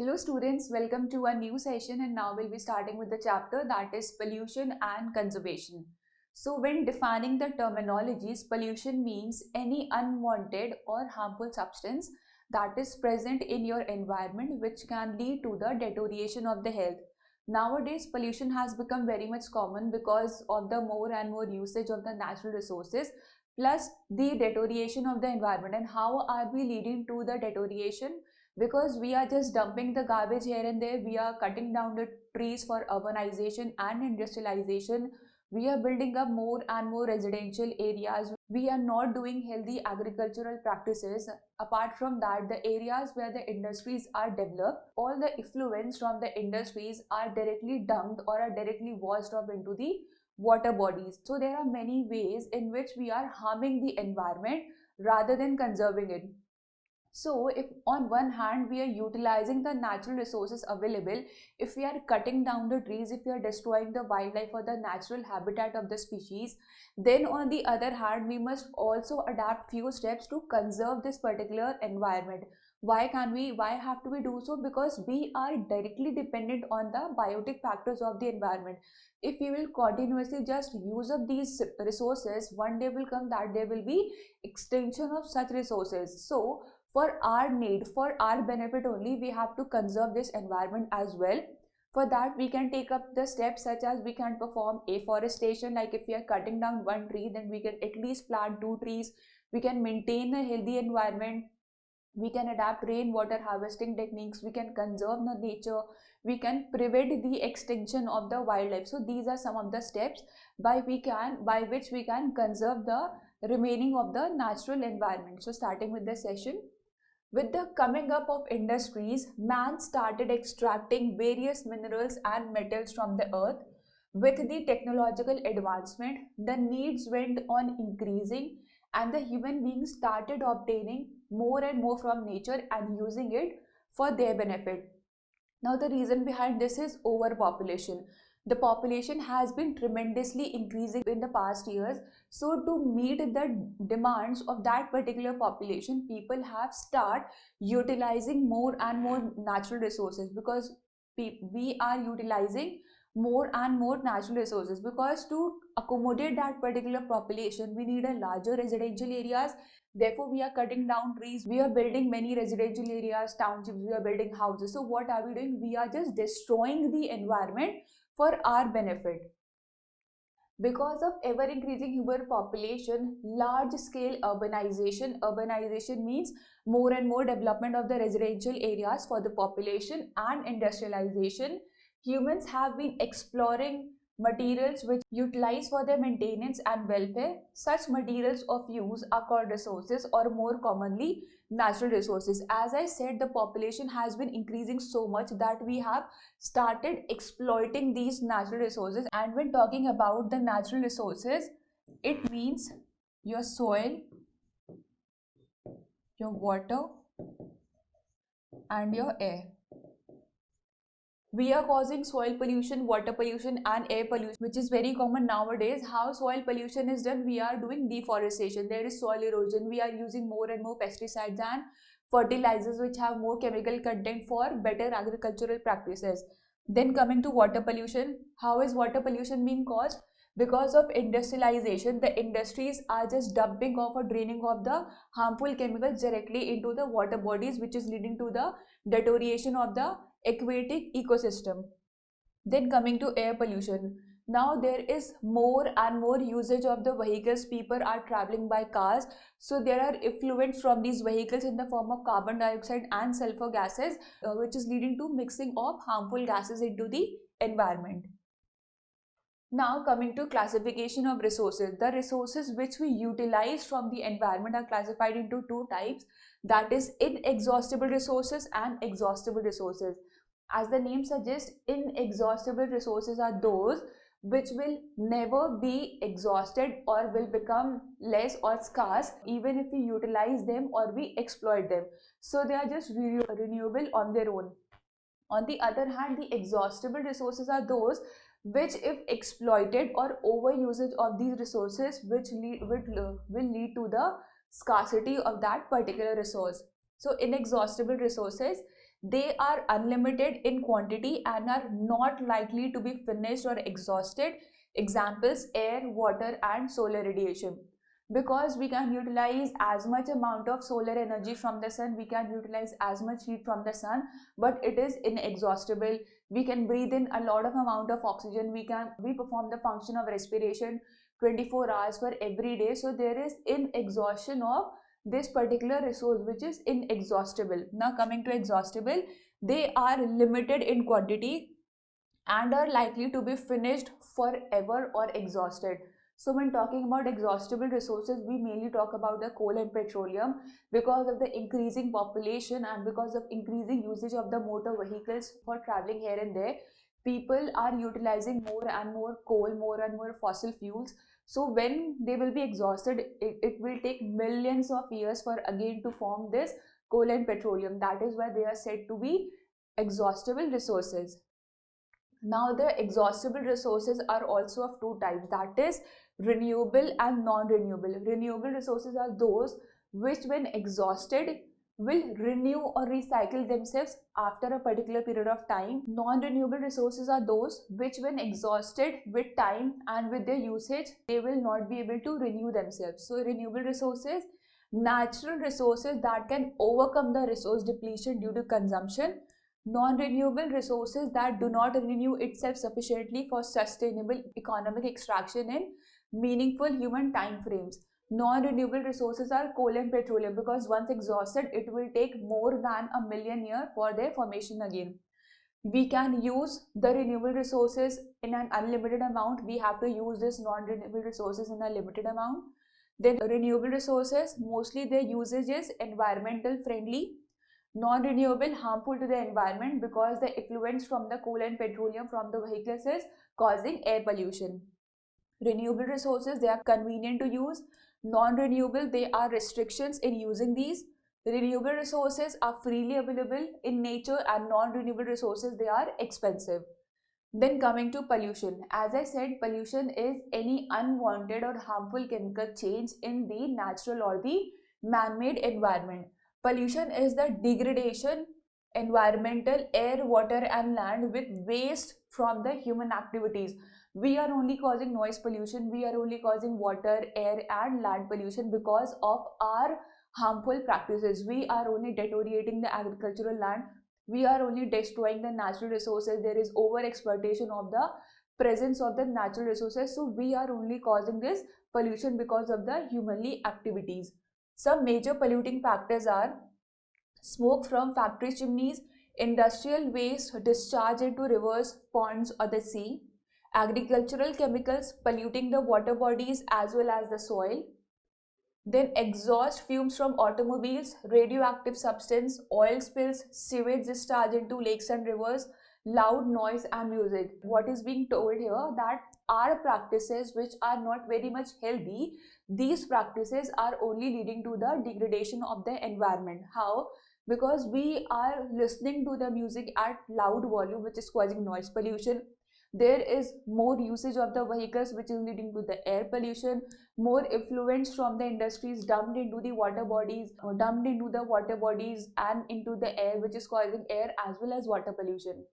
Hello students, welcome to a new session and now we'll be starting with the chapter that is pollution and conservation. So when defining the terminologies, pollution means any unwanted or harmful substance that is present in your environment which can lead to the deterioration of the health. Nowadays, pollution has become very much common because of the more and more usage of the natural resources plus the deterioration of the environment. And how are we leading to the deterioration? Because we are just dumping the garbage here and there, we are cutting down the trees for urbanization and industrialization, we are building up more and more residential areas, we are not doing healthy agricultural practices. Apart from that, the areas where the industries are developed, all the effluents from the industries are directly dumped or are directly washed off into the water bodies. So there are many ways in which we are harming the environment rather than conserving it. So, if on one hand we are utilizing the natural resources available, if we are cutting down the trees, if we are destroying the wildlife or the natural habitat of the species, then on the other hand we must also adapt few steps to conserve this particular environment. Why have to we do so? Because we are directly dependent on the biotic factors of the environment. If we will continuously just use up these resources, one day will come that there will be extinction of such resources. So for our need, for our benefit only, we have to conserve this environment as well. For that, we can take up the steps such as we can perform afforestation, like if we are cutting down one tree, then we can at least plant two trees. We can maintain a healthy environment, we can adapt rainwater harvesting techniques, we can conserve the nature, we can prevent the extinction of the wildlife. So these are some of the steps by which we can conserve the remaining of the natural environment. So starting with the session, with the coming up of industries, man started extracting various minerals and metals from the earth. With the technological advancement, the needs went on increasing and the human beings started obtaining more and more from nature and using it for their benefit. Now, the reason behind this is overpopulation. The population has been tremendously increasing in the past years. So, to meet the demands of that particular population, people have start utilizing more and more natural resources, because we are utilizing more and more natural resources, because to accommodate that particular population we need a larger residential areas. Therefore, we are cutting down trees, we are building many residential areas, townships, we are building houses. So, what are we doing? We are just destroying the environment for our benefit. Because of ever increasing human population, large scale urbanization means more and more development of the residential areas for the population, and industrialization. Humans have been exploring materials which utilize for their maintenance and welfare. Such materials of use are called resources, or more commonly natural resources. As I said, the population has been increasing so much that we have started exploiting these natural resources. And when talking about the natural resources, it means your soil, your water, and your air. We are causing soil pollution, water pollution, and air pollution, which is very common nowadays. How soil pollution is done? We are doing deforestation, there is soil erosion, we are using more and more pesticides and fertilizers which have more chemical content for better agricultural practices. Then coming to water pollution, how is water pollution being caused? Because of industrialization, the industries are just dumping off or draining off the harmful chemicals directly into the water bodies, which is leading to the deterioration of the aquatic ecosystem. Then coming to air pollution, now there is more and more usage of the vehicles, people are traveling by cars, so there are effluents from these vehicles in the form of carbon dioxide and sulfur gases, which is leading to mixing of harmful gases into the environment. Now coming to classification of resources, the resources which we utilize from the environment are classified into two types, that is inexhaustible resources and exhaustible resources. As the name suggests, inexhaustible resources are those which will never be exhausted or will become less or scarce even if we utilize them or we exploit them. So they are just renewable on their own. On the other hand, the exhaustible resources are those which, if exploited or overusage of these resources, will lead to the scarcity of that particular resource. So inexhaustible resources, They are unlimited in quantity and are not likely to be finished or exhausted. Examples: air, water, and solar radiation. Because we can utilize as much amount of solar energy from the sun, we can utilize as much heat from the sun, but it is inexhaustible. We can breathe in a lot of amount of oxygen. We perform the function of respiration 24 hours for every day. So there is inexhaustion of this particular resource, which is inexhaustible. Now coming to exhaustible, they are limited in quantity and are likely to be finished forever or exhausted. So when talking about exhaustible resources, we mainly talk about the coal and petroleum. Because of the increasing population and because of increasing usage of the motor vehicles for traveling here and there, people are utilizing more and more coal, more and more fossil fuels. So when they will be exhausted, it will take millions of years for again to form this coal and petroleum. That is why they are said to be exhaustible resources. Now, the exhaustible resources are also of two types, that is renewable and non-renewable. Renewable resources are those which, when exhausted, will renew or recycle themselves after a particular period of time. Non-renewable resources are those which, when exhausted with time and with their usage, they will not be able to renew themselves. So renewable resources, natural resources that can overcome the resource depletion due to consumption. Non-renewable resources that do not renew itself sufficiently for sustainable economic extraction in meaningful human time frames. Non-renewable resources are coal and petroleum, because once exhausted, it will take more than a million years for their formation again. We can use the renewable resources in an unlimited amount. We have to use this non-renewable resources in a limited amount. Then renewable resources, mostly their usage is environmental friendly. Non-renewable, harmful to the environment because the effluents from the coal and petroleum from the vehicles is causing air pollution. Renewable resources, they are convenient to use. Non-renewable, there are restrictions in using these. Renewable resources are freely available in nature, and non-renewable resources, they are expensive. Then coming to pollution, as I said, pollution is any unwanted or harmful chemical change in the natural or the man-made environment. Pollution is the degradation environmental air, water and land with waste from the human activities. We are only causing noise pollution, we are only causing water, air and land pollution because of our harmful practices. We are only deteriorating the agricultural land, we are only destroying the natural resources. There is over exploitation of the presence of the natural resources, so we are only causing this pollution because of the humanly activities. Some major polluting factors are smoke from factory chimneys, industrial waste discharged into rivers, ponds or the sea, agricultural chemicals polluting the water bodies as well as the soil, then exhaust fumes from automobiles, radioactive substance, oil spills, sewage discharge into lakes and rivers, loud noise and music. What is being told here, that our practices which are not very much healthy, these practices are only leading to the degradation of the environment. How? Because we are listening to the music at loud volume, which is causing noise pollution. There is more usage of the vehicles, which is leading to the air pollution. More effluents from the industries dumped into the water bodies, and into the air, which is causing air as well as water pollution.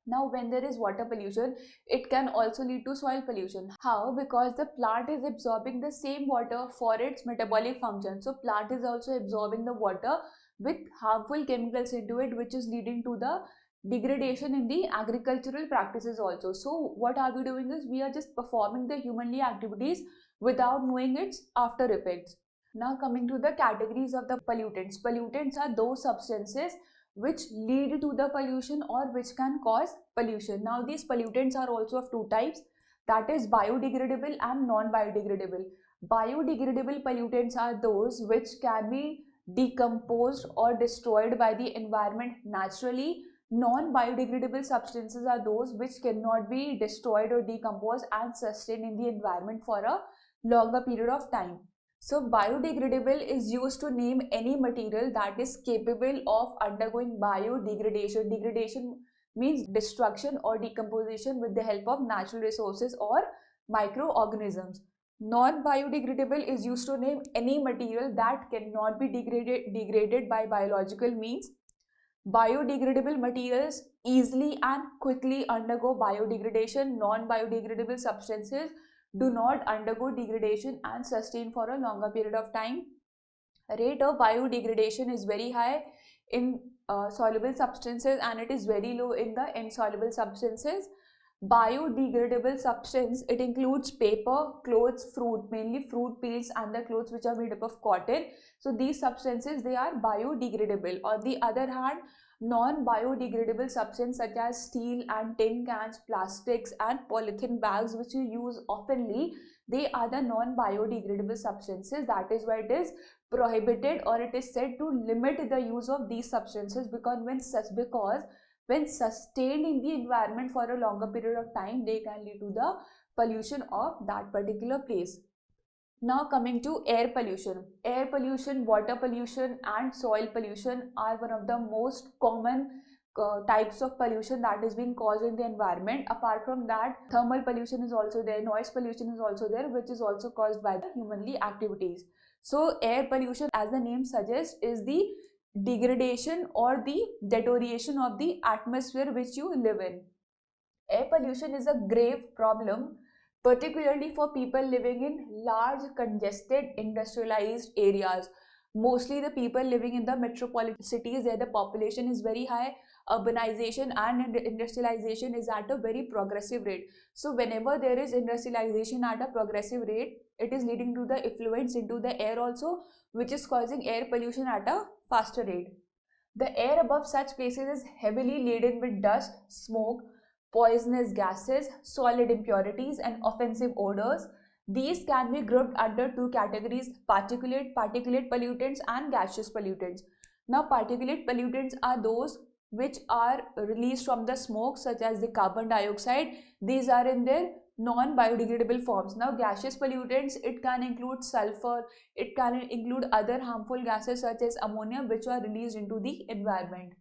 Now, when there is water pollution, it can also lead to soil pollution. How? Because the plant is absorbing the same water for its metabolic function. So plant is also absorbing the water with harmful chemicals into it, which is leading to the degradation in the agricultural practices also. So what are we doing is, we are just performing the humanly activities without knowing its after effects. Now coming to the categories of the pollutants. Pollutants are those substances which lead to the pollution or which can cause pollution. Now these pollutants are also of two types, that is biodegradable and non-biodegradable. Biodegradable pollutants are those which can be decomposed or destroyed by the environment naturally. Non-biodegradable substances are those which cannot be destroyed or decomposed and sustained in the environment for a longer period of time. So biodegradable is used to name any material that is capable of undergoing biodegradation. Degradation means destruction or decomposition with the help of natural resources or microorganisms. Non-biodegradable is used to name any material that cannot be degraded by biological means. Biodegradable materials easily and quickly undergo biodegradation. Non-biodegradable substances do not undergo degradation and sustain for a longer period of time. Rate of biodegradation is very high in soluble substances and it is very low in the insoluble substances. Biodegradable substance, it includes paper, clothes, fruit, mainly fruit peels and the clothes which are made up of cotton. So these substances, they are biodegradable. On the other hand, non-biodegradable substances such as steel and tin cans, plastics and polythene bags which you use oftenly, they are the non-biodegradable substances. That is why it is prohibited, or it is said to limit the use of these substances, because when sustained in the environment for a longer period of time, they can lead to the pollution of that particular place. Now coming to air pollution. Air pollution, water pollution and soil pollution are one of the most common types of pollution that is being caused in the environment. Apart from that, thermal pollution is also there, noise pollution is also there, which is also caused by the humanly activities. So air pollution, as the name suggests, is the degradation or the deterioration of the atmosphere which you live in. Air pollution is a grave problem, particularly for people living in large, congested, industrialized areas. Mostly the people living in the metropolitan cities where the population is very high, urbanization and industrialization is at a very progressive rate. So whenever there is industrialization at a progressive rate, it is leading to the effluents into the air also, which is causing air pollution at a faster rate. The air above such places is heavily laden with dust, smoke, poisonous gases, solid impurities, and offensive odors. These can be grouped under two categories: particulate pollutants, and gaseous pollutants. Now, particulate pollutants are those which are released from the smoke, such as the carbon dioxide. These are in their non-biodegradable forms. Now, gaseous pollutants, it can include sulfur, it can include other harmful gases such as ammonia, which are released into the environment.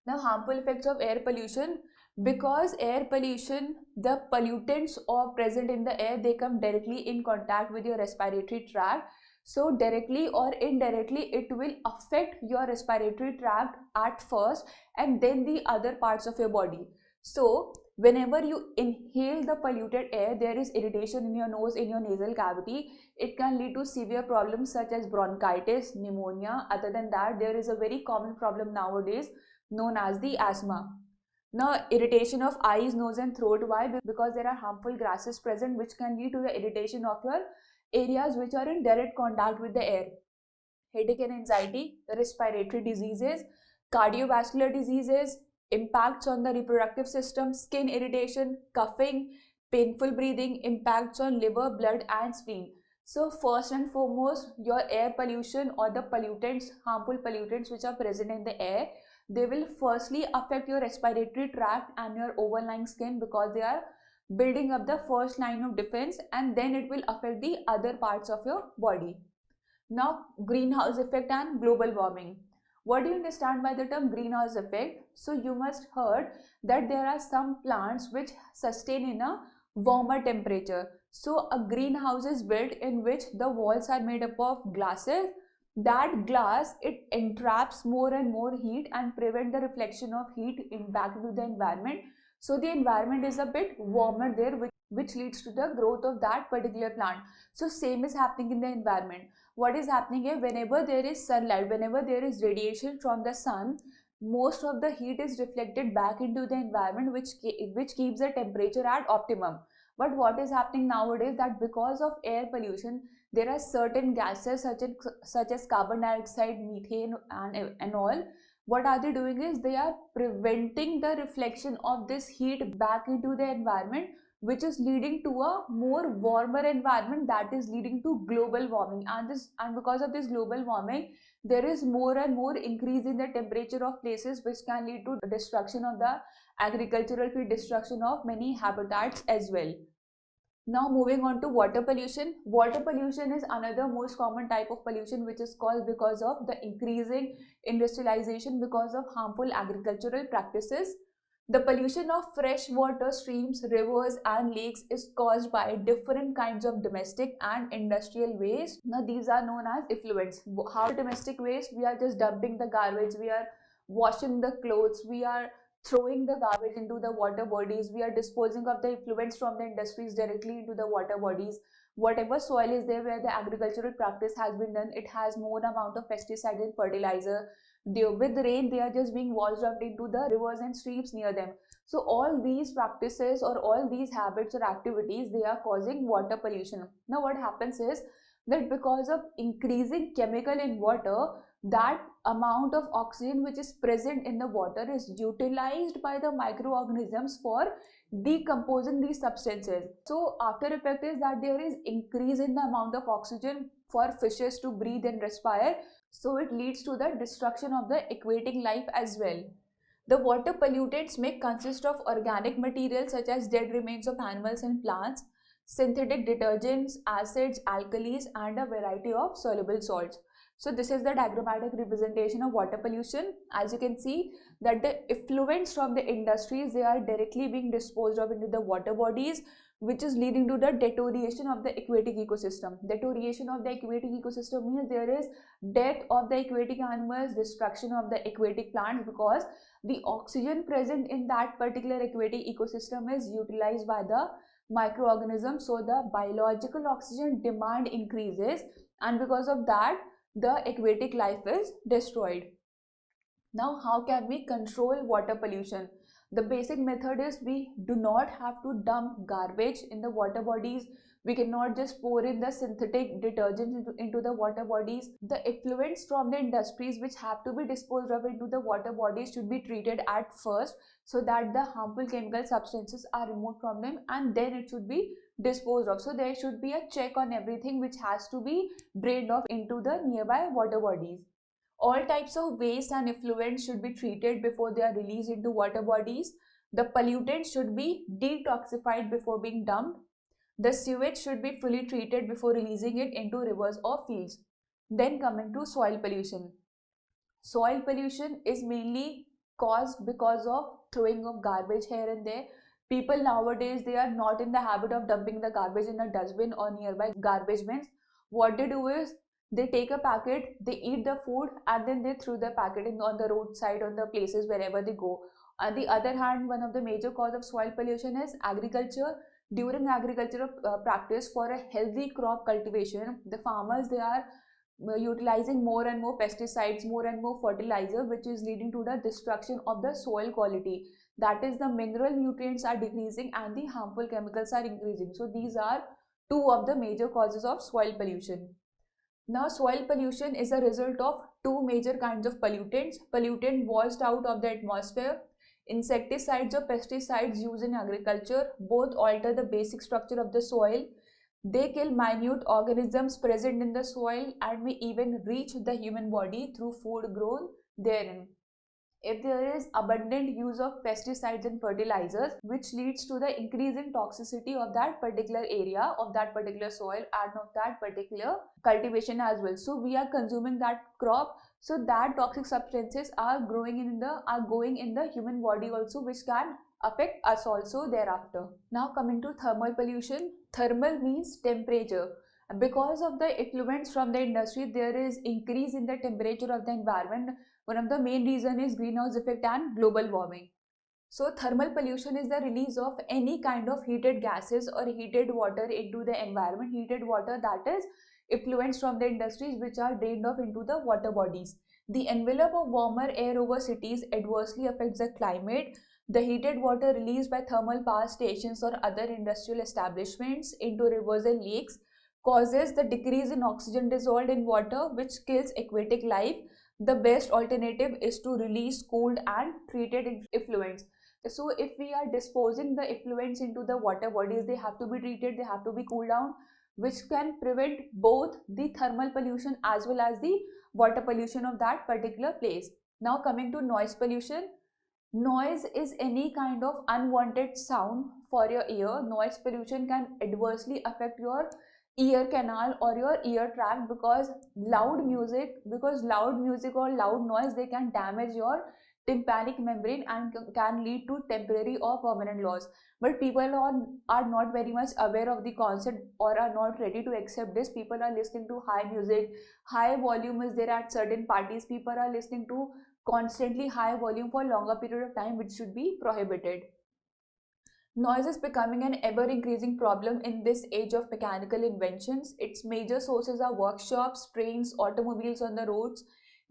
Now, harmful effects of air pollution. Because air pollution, the pollutants are present in the air, they come directly in contact with your respiratory tract. So directly or indirectly, it will affect your respiratory tract at first and then the other parts of your body. So whenever you inhale the polluted air, there is irritation in your nose, in your nasal cavity. It can lead to severe problems such as bronchitis, pneumonia. Other than that, there is a very common problem nowadays known as the asthma. Now, irritation of eyes, nose and throat. Why? Because there are harmful gases present which can lead to the irritation of your areas which are in direct contact with the air. Headache and anxiety, respiratory diseases, cardiovascular diseases, impacts on the reproductive system, skin irritation, coughing, painful breathing, impacts on liver, blood and spleen. So first and foremost, your air pollution or the pollutants, harmful pollutants which are present in the air, they will firstly affect your respiratory tract and your overlying skin, because they are building up the first line of defense, and then it will affect the other parts of your body. Now, greenhouse effect and global warming. What do you understand by the term greenhouse effect? So you must heard that there are some plants which sustain in a warmer temperature. So a greenhouse is built in which the walls are made up of glasses. That glass, it entraps more and more heat and prevent the reflection of heat back into the environment. So the environment is a bit warmer there, which leads to the growth of that particular plant. So same is happening in the environment. What is happening here? Whenever there is sunlight, whenever there is radiation from the sun, most of the heat is reflected back into the environment, which keeps the temperature at optimum. But what is happening nowadays, that because of air pollution, there are certain gases such as carbon dioxide, methane and all. What are they doing is they are preventing the reflection of this heat back into the environment, which is leading to a more warmer environment, that is leading to global warming. And because of this global warming, there is more and more increase in the temperature of places, which can lead to destruction of the agricultural field, destruction of many habitats as well. Now moving on to water pollution. Water pollution is another most common type of pollution which is caused because of the increasing industrialization, because of harmful agricultural practices. The pollution of fresh water streams, rivers and lakes is caused by different kinds of domestic and industrial waste. Now these are known as effluents. How domestic waste? We are just dumping the garbage, we are washing the clothes, we are throwing the garbage into the water bodies, we are disposing of the effluents from the industries directly into the water bodies. Whatever soil is there where the agricultural practice has been done, it has more amount of pesticide and fertilizer. With rain, they are just being washed out into the rivers and streams near them. So all these practices or all these habits or activities, they are causing water pollution. Now what happens is that because of increasing chemical in water, that amount of oxygen which is present in the water is utilized by the microorganisms for decomposing these substances. So after effect is that there is increase in the amount of oxygen for fishes to breathe and respire, so it leads to the destruction of the aquatic life as well. The water pollutants may consist of organic materials such as dead remains of animals and plants, synthetic detergents, acids, alkalis, and a variety of soluble salts. So this is the diagrammatic representation of water pollution. As you can see that the effluents from the industries, they are directly being disposed of into the water bodies, which is leading to the deterioration of the aquatic ecosystem. Deterioration of the aquatic ecosystem means there is death of the aquatic animals, destruction of the aquatic plants, because the oxygen present in that particular aquatic ecosystem is utilized by the microorganisms. So the biological oxygen demand increases, and because of that the aquatic life is destroyed. Now how can we control water pollution? The basic method is we do not have to dump garbage in the water bodies. We cannot just pour in the synthetic detergents into the water bodies. The effluents from the industries which have to be disposed of into the water bodies should be treated at first, so that the harmful chemical substances are removed from them, and then it should be disposed of. So there should be a check on everything which has to be drained off into the nearby water bodies. All types of waste and effluents should be treated before they are released into water bodies. The pollutants should be detoxified before being dumped. The sewage should be fully treated before releasing it into rivers or fields. Then coming to soil pollution. Soil pollution is mainly caused because of throwing of garbage here and there. People nowadays, they are not in the habit of dumping the garbage in a dustbin or nearby garbage bins. What they do is they take a packet, they eat the food, and then they throw the packet on the roadside, on the places wherever they go. On the other hand, one of the major cause of soil pollution is agriculture. During agricultural practice for a healthy crop cultivation, the farmers, they are utilizing more and more pesticides, more and more fertilizer, which is leading to the destruction of the soil quality. That is, the mineral nutrients are decreasing and the harmful chemicals are increasing. So these are two of the major causes of soil pollution. Now soil pollution is a result of two major kinds of pollutants. Pollutant washed out of the atmosphere. Insecticides or pesticides used in agriculture both alter the basic structure of the soil. They kill minute organisms present in the soil and may even reach the human body through food grown therein. If there is abundant use of pesticides and fertilizers, which leads to the increase in toxicity of that particular area, of that particular soil, and of that particular cultivation as well. So we are consuming that crop, so that toxic substances are going in the human body also, which can affect us also thereafter. Now coming to thermal pollution. Thermal means temperature. Because of the effluents from the industry, there is increase in the temperature of the environment. One of the main reason is greenhouse effect and global warming. So thermal pollution is the release of any kind of heated gases or heated water into the environment. Heated water, that is effluents from the industries which are drained off into the water bodies. The envelope of warmer air over cities adversely affects the climate. The heated water released by thermal power stations or other industrial establishments into rivers and lakes causes the decrease in oxygen dissolved in water, which kills aquatic life. The best alternative is to release cooled and treated effluents. So if we are disposing the effluents into the water bodies, they have to be treated, they have to be cooled down, which can prevent both the thermal pollution as well as the water pollution of that particular place. Now coming to noise pollution. Noise is any kind of unwanted sound for your ear. Noise pollution can adversely affect your ear canal or your ear tract, because loud music or loud noise, they can damage your tympanic membrane and can lead to temporary or permanent loss. But people are not very much aware of the concept or are not ready to accept this. People are listening to high music, high volume is there at certain parties. People are listening to constantly high volume for longer period of time, which should be prohibited. Noise is becoming an ever increasing problem in this age of mechanical inventions. Its major sources are workshops, trains, automobiles on the roads,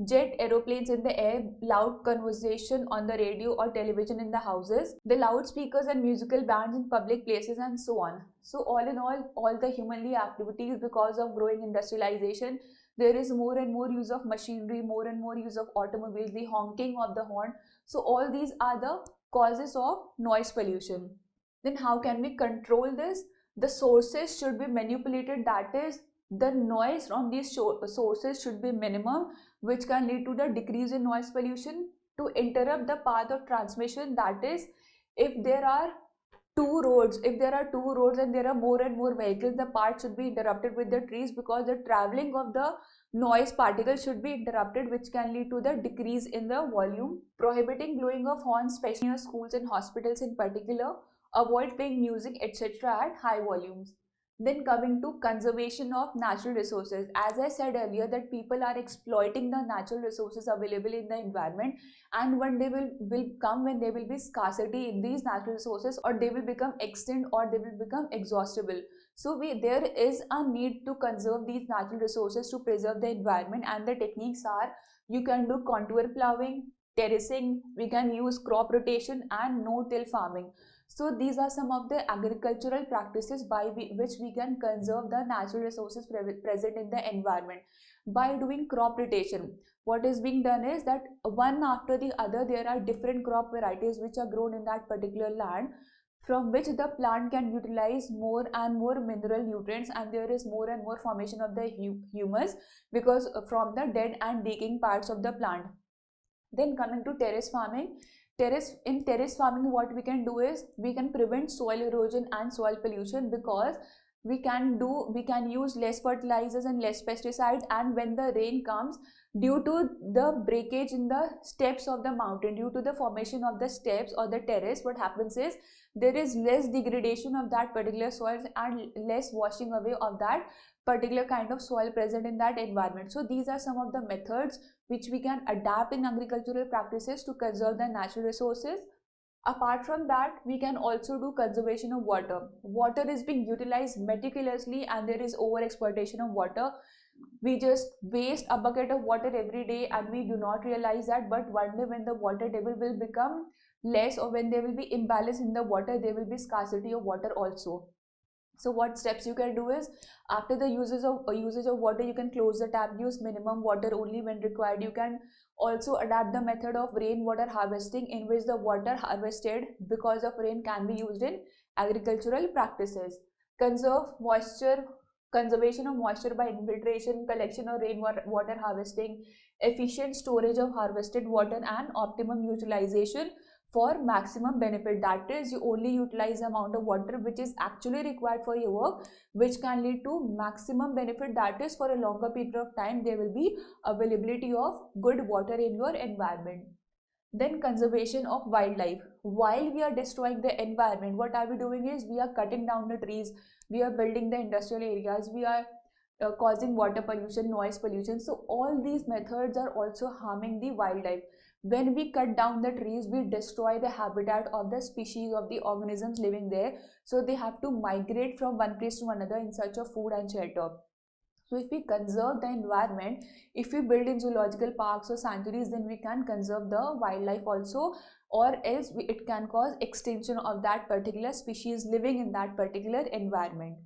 jet aeroplanes in the air, loud conversation on the radio or television in the houses, the loudspeakers and musical bands in public places, and so on. So, all in all the humanly activities, because of growing industrialization, there is more and more use of machinery, more and more use of automobiles, the honking of the horn. So, all these are the causes of noise pollution. Then how can we control this? The sources should be manipulated, that is, the noise from these sources should be minimum, which can lead to the decrease in noise pollution. To interrupt the path of transmission, that is, if there are two roads and there are more and more vehicles, the path should be interrupted with the trees, because the traveling of the noise particles should be interrupted, which can lead to the decrease in the volume. Prohibiting blowing of horns, especially near schools and hospitals in particular. Avoid playing music, etc. at high volumes. Then coming to conservation of natural resources. As I said earlier, that people are exploiting the natural resources available in the environment, and one day will come when there will be scarcity in these natural resources, or they will become extinct, or they will become exhaustible. So there is a need to conserve these natural resources to preserve the environment, and the techniques are: you can do contour plowing, terracing, we can use crop rotation, and no-till farming. So these are some of the agricultural practices by which we can conserve the natural resources present in the environment. By doing crop rotation, what is being done is that one after the other there are different crop varieties which are grown in that particular land, from which the plant can utilize more and more mineral nutrients, and there is more and more formation of the humus, because from the dead and decaying parts of the plant. Then coming to terrace farming. Terrace farming, what we can do is we can prevent soil erosion and soil pollution, because we can use less fertilizers and less pesticides, and when the rain comes, due to the breakage in the steps of the mountain, due to the formation of the steps or the terrace, what happens is there is less degradation of that particular soil and less washing away of that particular kind of soil present in that environment. So these are some of the methods which we can adapt in agricultural practices to conserve the natural resources. Apart from that, we can also do conservation of water. Water is being utilized meticulously, and there is over exploitation of water. We just waste a bucket of water every day and we do not realize that, but one day when the water table will become less, or when there will be imbalance in the water, there will be scarcity of water also. So what steps you can do is, after the usage of water, you can close the tap, use minimum water only when required. You can also adapt the method of rainwater harvesting, in which the water harvested because of rain can be used in agricultural practices. Conservation of moisture by infiltration, collection of rainwater harvesting, efficient storage of harvested water, and optimum utilization for maximum benefit. That is, you only utilize the amount of water which is actually required for your work, which can lead to maximum benefit. That is, for a longer period of time there will be availability of good water in your environment. Then conservation of wildlife. While we are destroying the environment, what are we doing is we are cutting down the trees, we are building the industrial areas, we are causing water pollution, noise pollution. So all these methods are also harming the wildlife. When we cut down the trees, we destroy the habitat of the species, of the organisms living there. So they have to migrate from one place to another in search of food and shelter. So if we conserve the environment, if we build in zoological parks or sanctuaries, then we can conserve the wildlife also, or else it can cause extinction of that particular species living in that particular environment.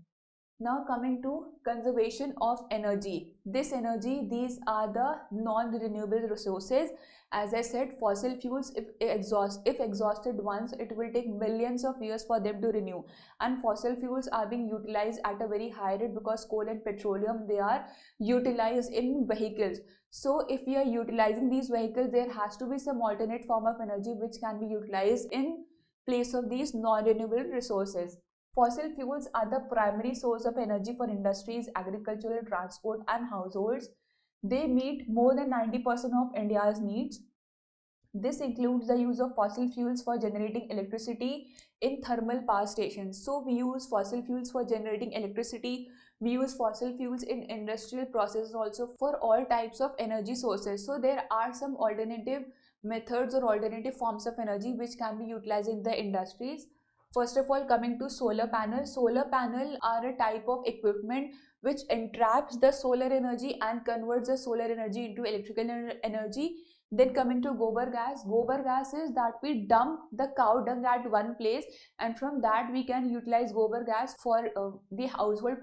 Now coming to conservation of energy. These are the non-renewable resources. As I said, fossil fuels, if exhausted once, it will take millions of years for them to renew. And fossil fuels are being utilized at a very high rate, because coal and petroleum, they are utilized in vehicles. So if we are utilizing these vehicles, there has to be some alternate form of energy which can be utilized in place of these non-renewable resources. Fossil fuels are the primary source of energy for industries, agricultural, transport, and households. They meet more than 90% of India's needs. This includes the use of fossil fuels for generating electricity in thermal power stations. So we use fossil fuels for generating electricity We use fossil fuels in industrial processes also for all types of energy sources. So there are some alternative methods or alternative forms of energy which can be utilized in the industries. First of all, coming to solar panels. Solar panel are a type of equipment which entraps the solar energy and converts the solar energy into electrical energy. Then coming to gobar gas is that we dump the cow dung at one place, and from that we can utilize gobar gas for the household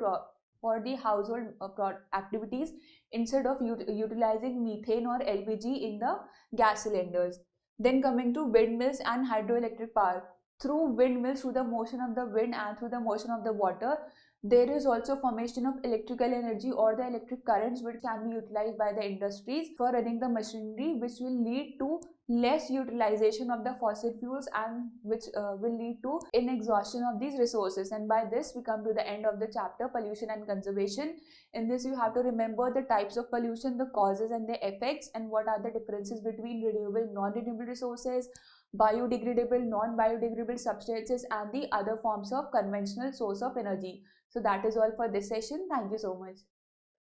activities instead of utilizing methane or LPG in the gas cylinders. Then coming to windmills and hydroelectric power. Through windmills, through the motion of the wind and through the motion of the water, there is also formation of electrical energy or the electric currents which can be utilized by the industries for running the machinery, which will lead to less utilization of the fossil fuels and which will lead to inexhaustion of these resources. And by this we come to the end of the chapter, pollution and conservation. In this you have to remember the types of pollution, the causes and the effects, and what are the differences between renewable, non-renewable resources, biodegradable, non-biodegradable substances, and the other forms of conventional source of energy. So that is all for this session. Thank you so much.